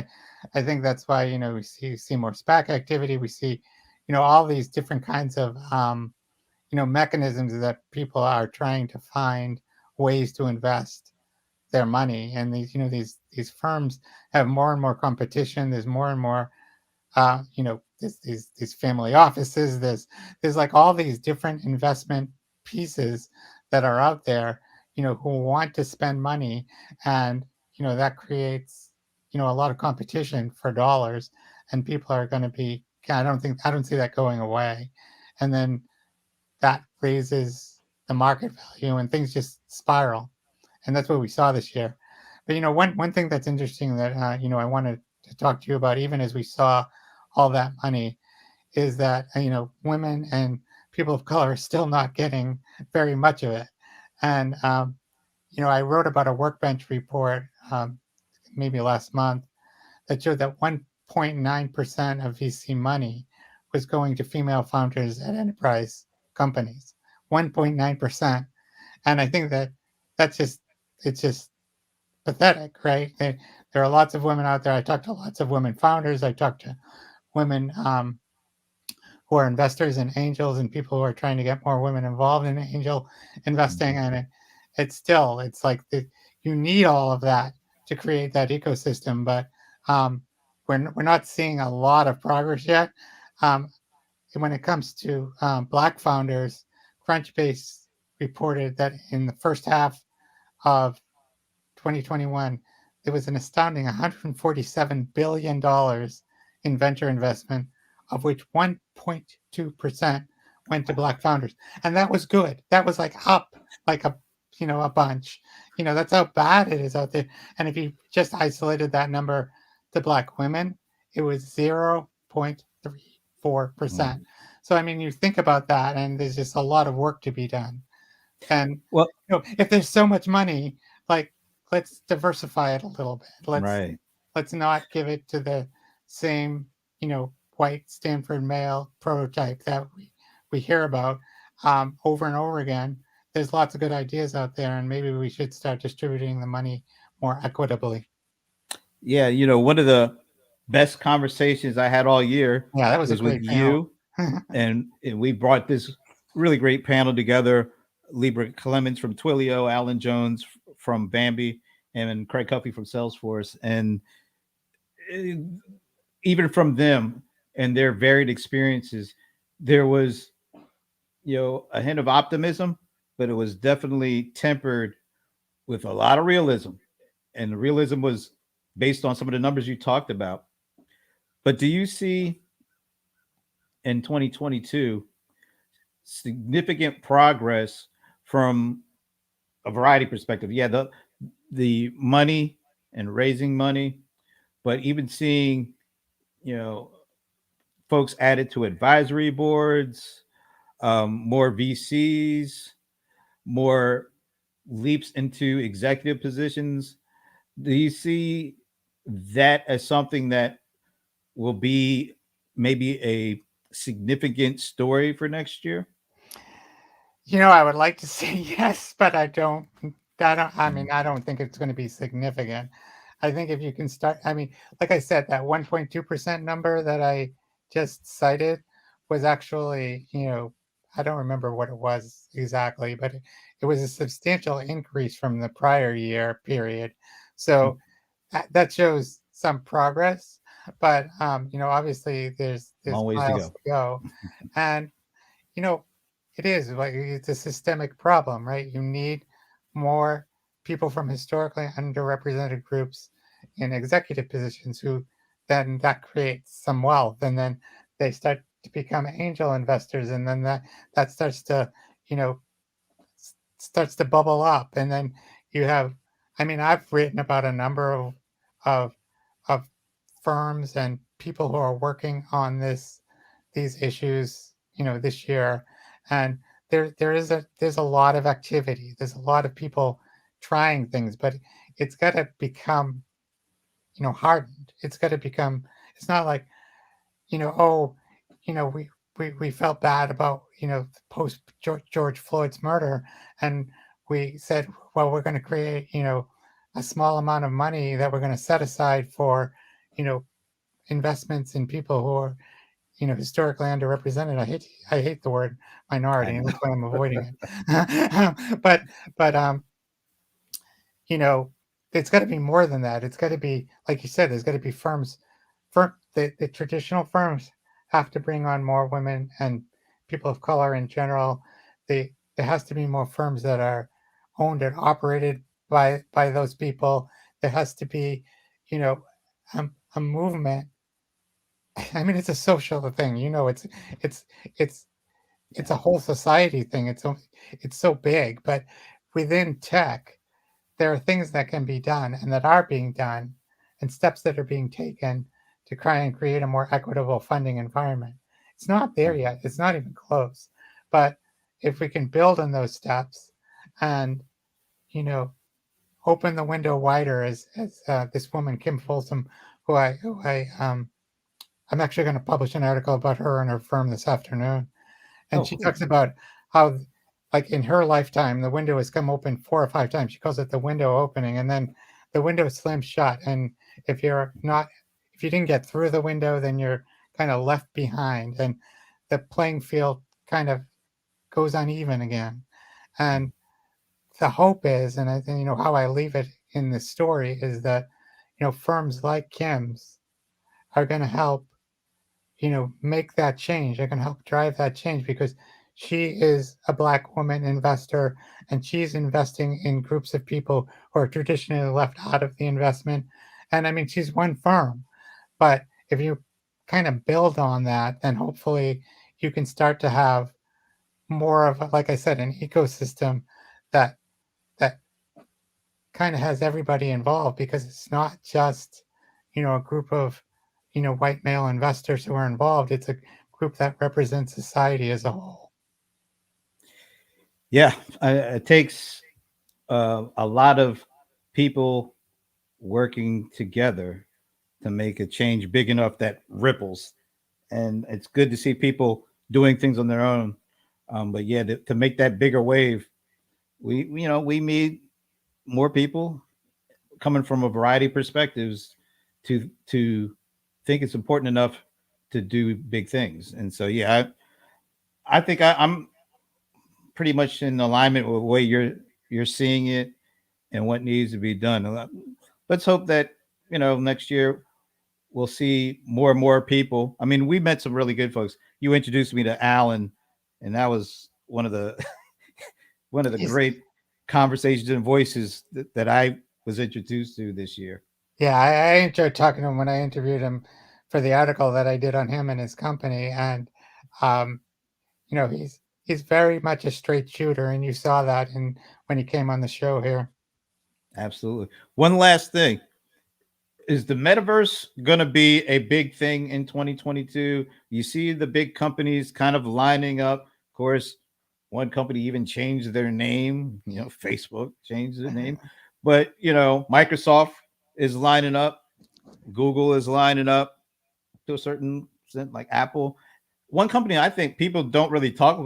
I think that's why we see more SPAC activity. We see all these different kinds of mechanisms that people are trying to find ways to invest their money, and these firms have more and more competition. There's more and more these family offices. There's like all these different investment pieces that are out there, who want to spend money, and that creates a lot of competition for dollars, and people are going to be. I don't see that going away, and then that raises the market value, and things just spiral, and that's what we saw this year. But one thing that's interesting that I wanted to talk to you about, even as we saw all that money, is that women and people of color are still not getting very much of it. And I wrote about a workbench report maybe last month that showed that 1.9% of VC money was going to female founders at enterprise companies. 1.9%. And I think that that's just it's just pathetic, right? There are lots of women out there. I talked to lots of women founders. I talked to women who are investors and angels, and people who are trying to get more women involved in angel investing. Mhm. And it's like you need all of that to create that ecosystem. But we're not seeing a lot of progress yet. Um, and when it comes to Black founders, Crunchbase reported that in the first half of 2021, there was an astounding $147 billion in venture investment, of which 1.2% went to Black founders. And that was good. That was like up, like a bunch. That's how bad it is out there. And if you just isolated that number to Black women, it was 0.34%. Mhm. So, I mean, you think about that, and there's just a lot of work to be done. And Well, if there's so much money, like, let's diversify it a little bit. right. Let's not give it to the same, white Stanford male prototype that we hear about over and over again. There's lots of good ideas out there, and maybe we should start distributing the money more equitably. Yeah, one of the best conversations I had all year Yeah, that was a was with great panel. you, and we brought this really great panel together. Libra Clemens from Twilio, Alan Jones from Bambi, and Craig Cuffey from Salesforce. And eh, even from them and their varied experiences, there was a hint of optimism, but it was definitely tempered with a lot of realism. And the realism was based on some of the numbers you talked about. But do you see in 2022 significant progress from a variety perspective? Yeah, the money and raising money, but even seeing you know folks added to advisory boards, more VCs, more leaps into executive positions. Do you see that as something that will be maybe a significant story for next year? I would like to say yes, but I don't. I don't. I mean, Mm. I don't think it's going to be significant. I think if you can start, I mean, like I said, that 1.2% number that I just cited was actually, I don't remember what it was exactly, but it was a substantial increase from the prior year period. So that shows some progress, but obviously there's Long ways to miles go. to go, and you know, it is like it's a systemic problem, right? You need more people from historically underrepresented groups in executive positions who then that creates some wealth, and then they start to become angel investors, and then that starts to, you know, starts to bubble up, and then you have. I mean, I've written about a number of of firms and people who are working on these issues, this year, and there's a lot of activity. There's a lot of people trying things, but it's got to become, hardened. It's got to become. It's not like, oh, we felt bad about, post George Floyd's murder, and we said, well, we're going to create, a small amount of money that we're going to set aside for, you know, investments in people who are, historically underrepresented. I hate the word I minority, and know. that's why I'm avoiding it. But you know, it's got to be more than that. It's got to be, like you said, there's got to be the traditional firms have to bring on more women and people of color in general. There has to be more firms that are owned and operated by those people. There has to be, you know, a movement I mean, it's a social thing. It's it's it's Yeah. a whole society thing. It's so big, but within tech, there are things that can be done and that are being done, and steps that are being taken to try and create a more equitable funding environment. It's not there Mm. yet. It's not even close. But if we can build on those steps and, you know, open the window wider, as this woman Kim Folsom, I'm actually going to publish an article about her and her firm this afternoon, and Oh, she cool. talks about how, like in her lifetime, the window has come open 4 or 5 times. She calls it the window opening, and then the window slams shut. And if you're not, if you didn't get through the window, then you're kind of left behind, and the playing field kind of goes uneven again. And the hope is, and I think, how I leave it in this story is that, firms like Kim's are going to help, make that change. I can help drive that change because she is a Black woman investor, and she's investing in groups of people who are traditionally left out of the investment. And I mean, she's one firm, but if you kind of build on that, then hopefully you can start to have more of, like I said, an ecosystem that that kind of has everybody involved, because it's not just, a group of, white male investors who are involved. It's a group that represents society as a whole. Yeah. It takes a lot of people working together to make a change big enough that ripples. And it's good to see people doing things on their own. But yeah, to make that bigger wave, we need more people coming from a variety of perspectives to think it's important enough to do big things. And so yeah, I think I'm pretty much in alignment with the way you're seeing it and what needs to be done. Let's hope that next year we'll see more and more people. I mean, we met some really good folks. You introduced me to Alan, and that was one of the He's, great conversations and voices that I was introduced to this year. yeah, I enjoyed talking to him when I interviewed him for the article that I did on him and his company. And, um, he's very much a straight shooter, and you saw that in when he came on the show here. Absolutely. One last thing. Is the metaverse going to be a big thing in 2022? You see the big companies kind of lining up. Of course, one company even changed their name. Facebook changed their name. But, Microsoft is lining up. Google is lining up to a certain extent, like Apple. One company I think people don't really talk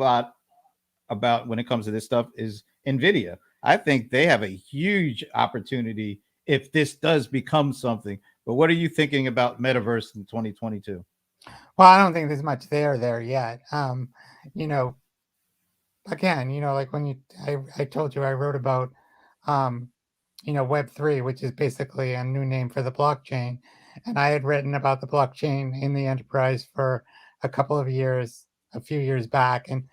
about when it comes to this stuff is Nvidia. I think they have a huge opportunity if this does become something. But what are you thinking about metaverse in 2022? Well, I don't think there's much there yet. You know, again, like when I told you I wrote about, um, Web3, which is basically a new name for the blockchain. And I had written about the blockchain in the enterprise for a couple of years, a few years back. And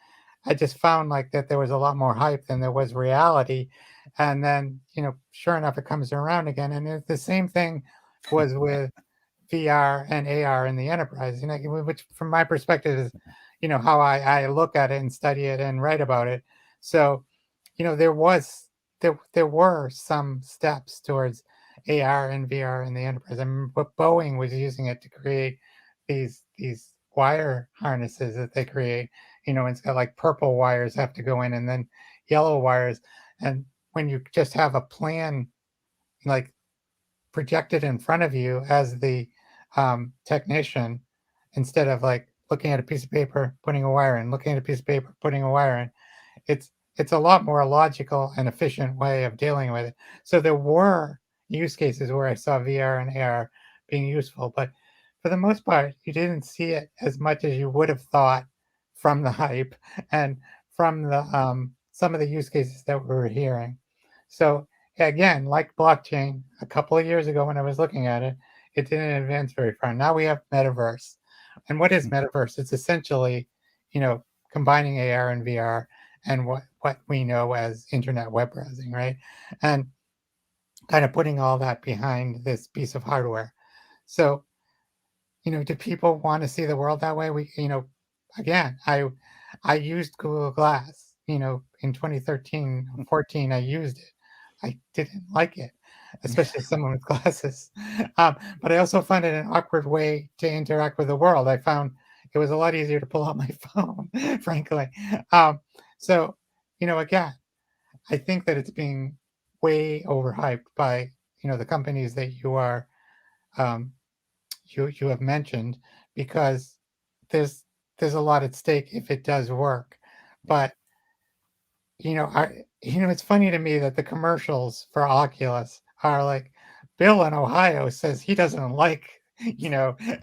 I just found like that there was a lot more hype than there was reality. And then, sure enough, it comes around again. And the same thing was with VR and AR in the enterprise, which from my perspective is, how I look at it and study it and write about it. So, there was there were some steps towards AR and VR in the enterprise. I mean, but Boeing was using it to create these wire harnesses that they create. It's got like purple wires have to go in, and then yellow wires. And when you just have a plan like projected in front of you as the technician, instead of like looking at a piece of paper, putting a wire in, looking at a piece of paper, putting a wire in, it's a lot more logical and efficient way of dealing with it. So there were use cases where I saw VR and AR being useful, but for the most part, you didn't see it as much as you would have thought from the hype and from the some of the use cases that we were hearing. So again, like blockchain, a couple of years ago when I was looking at it, it didn't advance very far. Now we have metaverse. And what is metaverse? It's essentially, you know, combining AR and VR and what we know as internet web browsing, right? And kind of putting all that behind this piece of hardware. So, do people want to see the world that way? Again, I used Google Glass, in 2013, 14, I used it. I didn't like it, especially someone with glasses. But I also found it an awkward way to interact with the world. I found it was a lot easier to pull out my phone, frankly. Um, so, again, I think that it's being way overhyped by, the companies that um, you have mentioned, because there's there's a lot at stake if it does work. Yeah. But it's funny to me that the commercials for Oculus are like, Bill in Ohio says he doesn't like,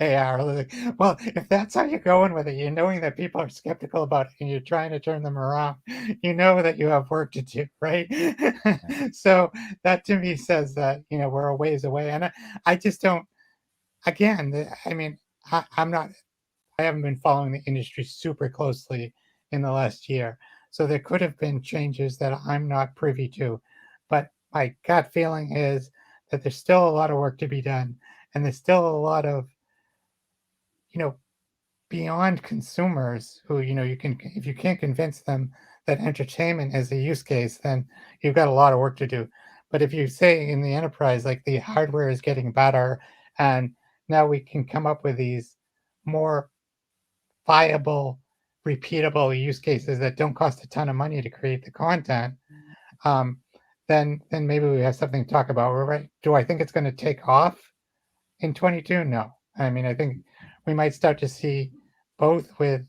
AR. Like, well, if that's how you're going with it, knowing that people are skeptical about it and you're trying to turn them around, you know that you have work to do, right? Yeah. So that to me says that, we're a ways away. And I just don't, again, I mean, I'm not I haven't been following the industry super closely in the last year. So there could have been changes that I'm not privy to. But my gut feeling is that there's still a lot of work to be done. And there's still a lot of, you know, beyond consumers who, if you can't convince them that entertainment is a use case, then you've got a lot of work to do. But if you say in the enterprise, like the hardware is getting better and now we can come up with these more viable, repeatable use cases that don't cost a ton of money to create the content, um, then maybe we have something to talk about. Right? Do I think it's going to take off in 22? No. I mean, I think we might start to see both with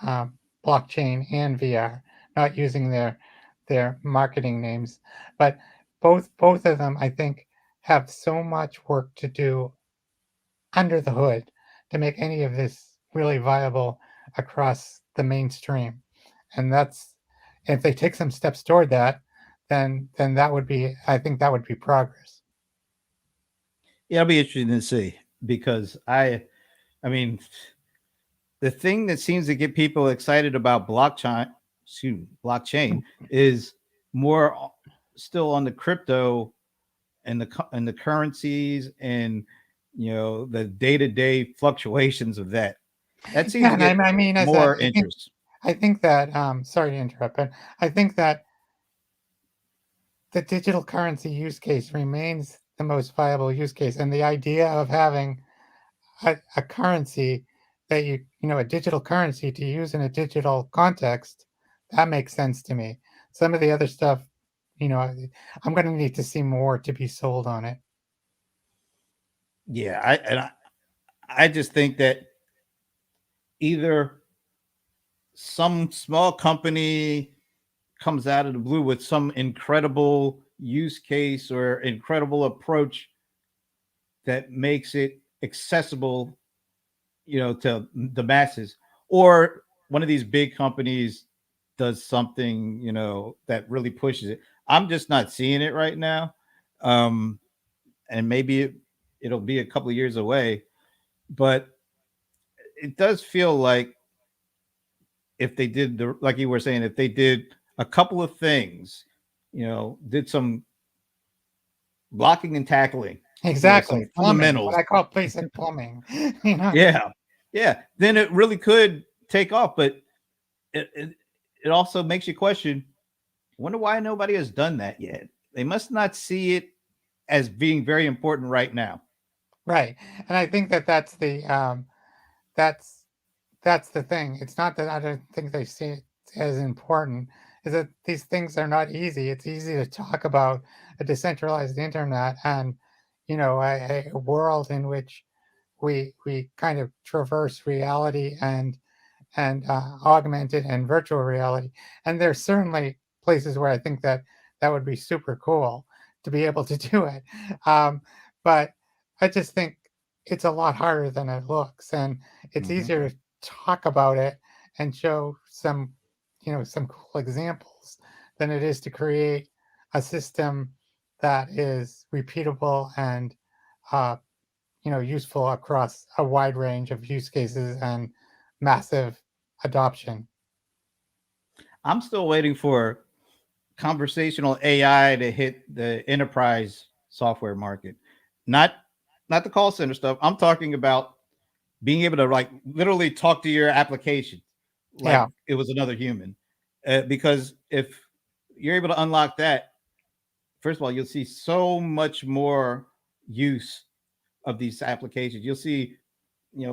um, blockchain and VR, not using their marketing names, but both of them, I think, have so much work to do under the hood to make any of this really viable across the mainstream. And that's if they take some steps toward that, then that would be I think that would be progress. Yeah, it'll be interesting to see because I mean, the thing that seems to get people excited about blockchain is more still on the crypto and the currencies and the day to day fluctuations of that. That seems Yeah, to and get I mean, as a, more interest. I think that sorry to interrupt, but I think that the digital currency use case remains the most viable use case, and the idea of having a currency that a digital currency to use in a digital context, that makes sense to me. Some of the other stuff, I'm going to need to see more to be sold on it. Yeah, I just think that either some small company comes out of the blue with some incredible use case or incredible approach that makes it accessible, to the masses, or one of these big companies does something, that really pushes it. I'm just not seeing it right now. Um, and maybe it'll be a couple of years away, but it does feel like if they did like you were saying, if they did a couple of things, did some blocking and tackling, some Exactly, plumbing, what fundamentals. I call basic plumbing. you know, Yeah, yeah. Then it really could take off, but it it, it also makes you question. Wonder why nobody has done that yet. They must not see it as being very important right now. right? And I think that that's that's the thing. It's not that I don't think they see it as important, is that these things are not easy. It's easy to talk about a decentralized internet and a world in which we kind of traverse reality and augmented and virtual reality. And there's certainly places where I think that that would be super cool to be able to do it. Um, but I just think it's a lot harder than it looks, and it's Mhm. easier to talk about it and show some cool examples than it is to create a system that is repeatable and uh, useful across a wide range of use cases and massive adoption. I'm still waiting for conversational AI to hit the enterprise software market. Not not the call center stuff. I'm talking about being able to like literally talk to your application like Yeah. it was another human. Because if you're able to unlock that, first of all, you'll see so much more use of these applications. You'll see,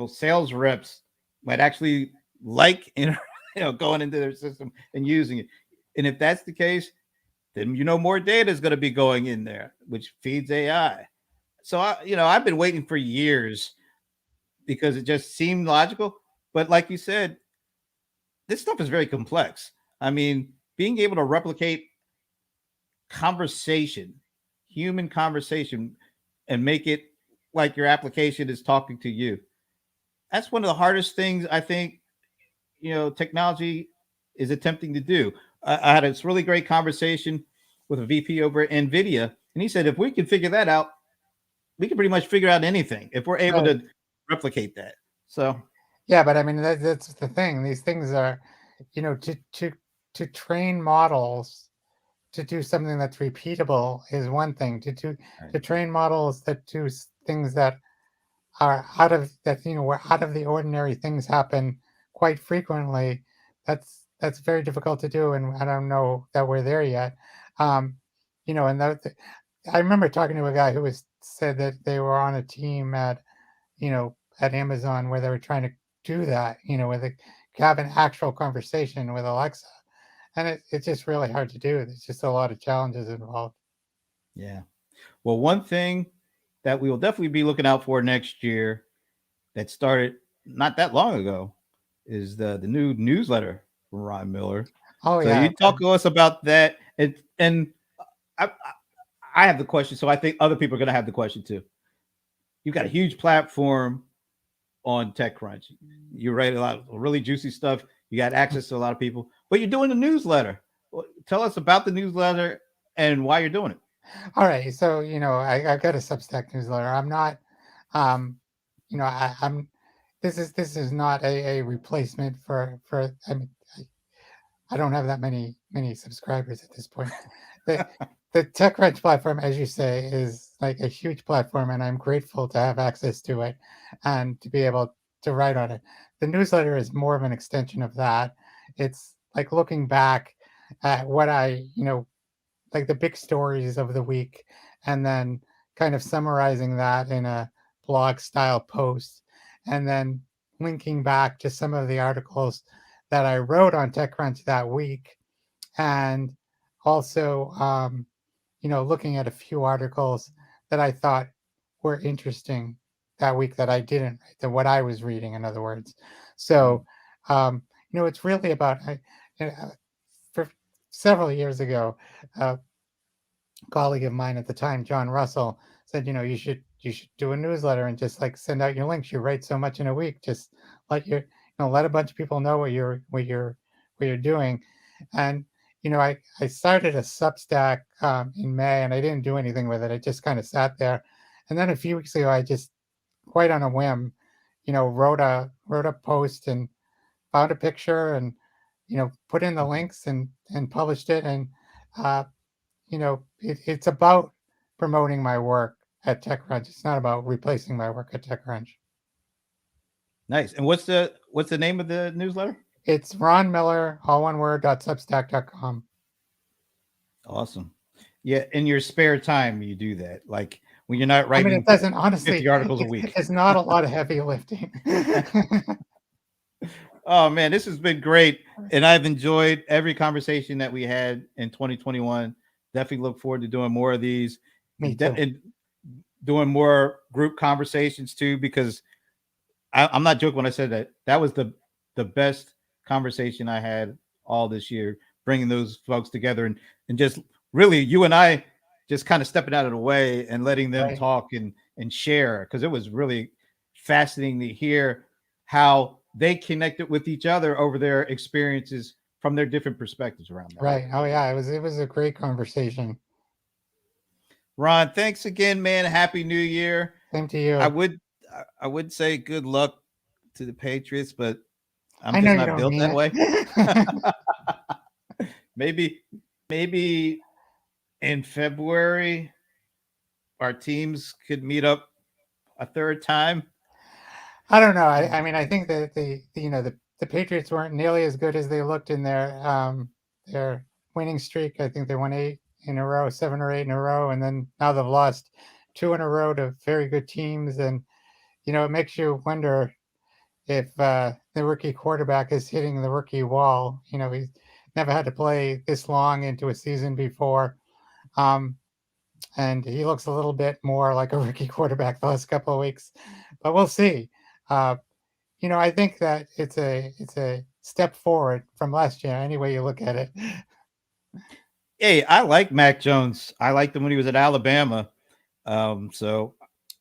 sales reps might actually like, going into their system and using it. And if that's the case, then more data is going to be going in there, which feeds AI. So I've been waiting for years because it just seemed logical. But like you said, this stuff is very complex. I mean, being able to replicate conversation, human conversation, and make it like your application is talking to you. That's one of the hardest things I think, technology is attempting to do. I had this really great conversation with a VP over at NVIDIA, and he said, if we can figure that out, we can pretty much figure out anything if we're able Right. to replicate that. So, Yeah, but I mean that's the thing. These things are, to train models to do something that's repeatable is one thing. To train models that do things that are where out of the ordinary things happen quite frequently. That's very difficult to do, and I don't know that we're there yet. Um, and I remember talking to a guy who was said that they were on a team at Amazon where they were trying to do that, where they have an actual conversation with Alexa. And it's just really hard to do. There's just a lot of challenges involved. yeah. Well, one thing that we will definitely be looking out for next year that started not that long ago is the new newsletter from Ron Miller. Oh So yeah. you talk to us about that, and I have the question, so I think other people are going to have the question too. You've got a huge platform on TechCrunch. You write a lot of really juicy stuff. You got access to a lot of people, but you're doing a newsletter. Tell us about the newsletter and why you're doing it. All right. So, I got a Substack newsletter. I'm not, um, I'm, this is not a replacement I mean, I don't have that many subscribers at this point. The the TechCrunch platform, as you say, is like a huge platform, and I'm grateful to have access to it and to be able to write on it. The newsletter is more of an extension of that. It's like looking back at what like the big stories of the week, and then kind of summarizing that in a blog style post, and then linking back to some of the articles that I wrote on TechCrunch that week, and also, looking at a few articles that I thought were interesting that week that I didn't write, that what I was reading, in other words. So, um, it's really about, for several years ago, uh, colleague of mine at the time, John Russell, said, you should do a newsletter and just like send out your links. You write so much in a week. Just let a bunch of people know what you're doing. And I started a Substack in May, and I didn't do anything with it. I just kind of sat there. And then a few weeks ago, I just quite on a whim, wrote a post and found a picture and put in the links and published it. And uh, it's about promoting my work at TechCrunch. It's not about replacing my work at TechCrunch. Nice. And what's the name of the newsletter? It's Ron Miller, all one word, .substack.com. Awesome. Yeah, in your spare time you do that. Like when you're not I mean, it writing doesn't honestly. 50 articles a It's, week. it's not a lot of heavy lifting. Oh man, this has been great. And I've enjoyed every conversation that we had in 2021. Definitely look forward to doing more of these Me too. and doing more group conversations too, because I'm not joking when I said that was the best conversation I had all this year, bringing those folks together and just really you and I just kind of stepping out of the way and letting them Right, talk and share because it was really fascinating to hear how they connected with each other over their experiences from their different perspectives around that. right. Oh yeah, it was a great conversation. Ron, thanks again, man. Happy New Year. Same to I you. would I would say good luck to the Patriots, but I'm I know just you not don't built mean that way. it. Maybe in February our teams could meet up a third time. I don't know. I mean, I think that the Patriots weren't nearly as good as they looked in their winning streak. I think they won 8 in a row, 7 or 8 in a row, and then now they've lost 2 in a row to very good teams. And it makes you wonder if the rookie quarterback is hitting the rookie wall. He's never had to play this long into a season before. Um, and he looks a little bit more like a rookie quarterback the last couple of weeks, but we'll see. Uh, I think that it's a step forward from last year, any way you look at it. Hey, I like Mac Jones. I liked him when he was at Alabama. So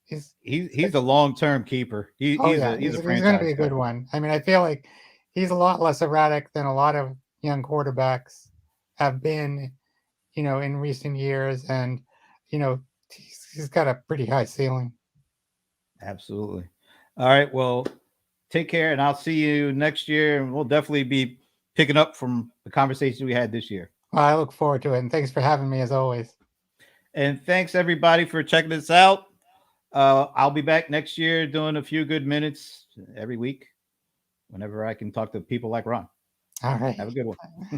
He's he's a long term keeper. Oh yeah, He's a he's going to be franchise a good player. one. I mean, I feel like he's a lot less erratic than a lot of young quarterbacks have been, in recent years, and you know, he's got a pretty high ceiling. Absolutely. All right. Well, take care, and I'll see you next year. And we'll definitely be picking up from the conversation we had this year. Well, I look forward to it, and thanks for having me as always. And thanks everybody for checking this out. I'll be back next year doing a few good minutes every week whenever I can talk to people like Ron. All right. Have a good one.